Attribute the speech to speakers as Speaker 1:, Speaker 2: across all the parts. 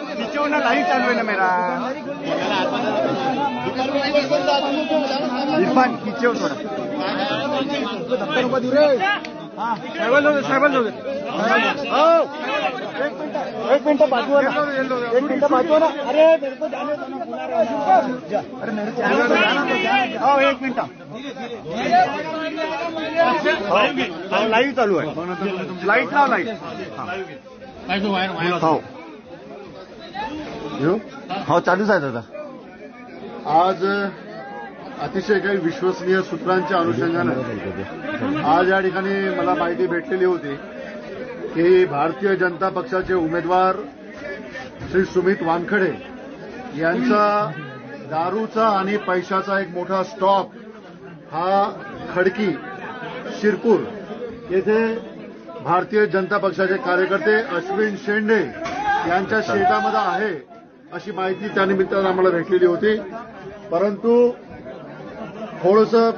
Speaker 1: खींचो ना, लाइव चालू है ना मेरा। इरफान खींचो थोड़ा। धक्का नको देऊ रे। हाँ साहेबांना दे। एक मिनट बाजू ना, एक मिनट बाजू ना। अरे मेरे को जाने दो ना, बुला रहे हैं। अरे मेरे चैनल पे जाना तो आओ, एक मिनट। लाईव्ह चालू आहे, लाईट लाव, लाईट हो चालूच आहे दादा।
Speaker 2: आज अतिशय काही विश्वसनीय सूत्रांच्या अनुषंगाने आज या ठिकाणी मला माहिती भेटलेली होती की भारतीय जनता पक्षाचे उमेदवार श्री सुमित वानखडे यांचा दारूचा आणि पैशाचा एक मोठा स्टॉक हा खडकी शिरपूर येथे भारतीय जनता पक्षाचे कार्यकर्ते अश्विन शेंडे यांच्या शेतामध्ये आहे अशी माहिती त्यानिमित्तानं आम्हाला भेटलेली होती। परंतु थोडंसं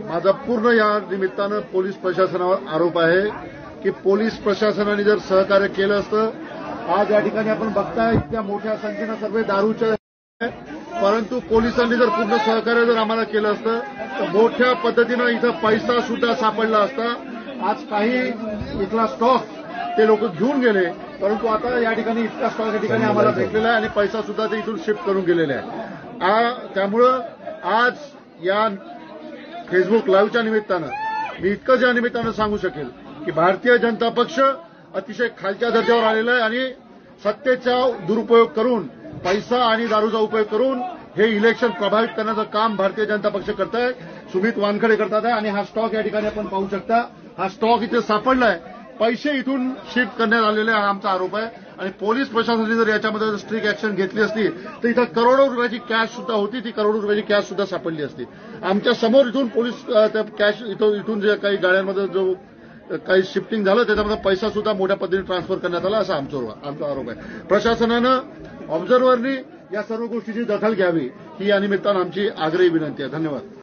Speaker 2: माझा पूर्ण या निमित्तानं पोलीस प्रशासनावर आरोप आहे की पोलीस प्रशासनाने जर सहकार्य केलं असतं आज या ठिकाणी आपण बघताय इतक्या मोठ्या संख्येनं सर्व दारूचे, परंतु पोलिसांनी जर पूर्ण सहकार्य जर आम्हाला केलं असतं तर मोठ्या पद्धतीनं इथं पैसा सुद्धा सापडला असता। आज काही इथला स्टॉक ते लोक घेऊन गेले, परंतु आता या ठिकाणी इतका स्टॉक या ठिकाणी आम्हाला भेटलेला आहे आणि पैसा सुद्धा ते इथून शिफ्ट करून गेलेले आहे। त्यामुळं आज या फेसबुक लाईव्हच्या निमित्तानं मी इतकंच या निमित्तानं सांगू शकेल की भारतीय जनता पक्ष अतिशय खालच्या दर्जावर आलेला आहे आणि सत्तेचा दुरुपयोग करून पैसा आणि दारूचा उपयोग करून हे इलेक्शन प्रभावित करण्याचं काम भारतीय जनता पक्ष करत आहे, सुमित वानखडे करतात आहे। आणि हा स्टॉक या ठिकाणी आपण पाहू शकता, हा स्टॉक इथे सापडलाय, पैसे इथून शिफ्ट करण्यात आलेले हा आमचा आरोप आहे। आणि पोलीस प्रशासनाने जर याच्यामध्ये स्ट्रिक्ट ऍक्शन घेतली असती तर इथं करोडो रुपयाची कॅश सुद्धा होती, ती करोडो रुपयाची कॅश सुद्धा सापडली असती। आमच्या समोर इथून पोलीस कॅश इथून जे काही गाड्यांमध्ये जो काही शिफ्टिंग झालं त्याच्यामध्ये पैसा सुद्धा मोठ्या पद्धतीने ट्रान्सफर करण्यात आला असा आमचा आरोप आहे। प्रशासनानं ऑब्झर्व्हरनी या सर्व गोष्टीची दखल घ्यावी ही या निमित्तानं आमची आग्रही विनंती आहे। धन्यवाद।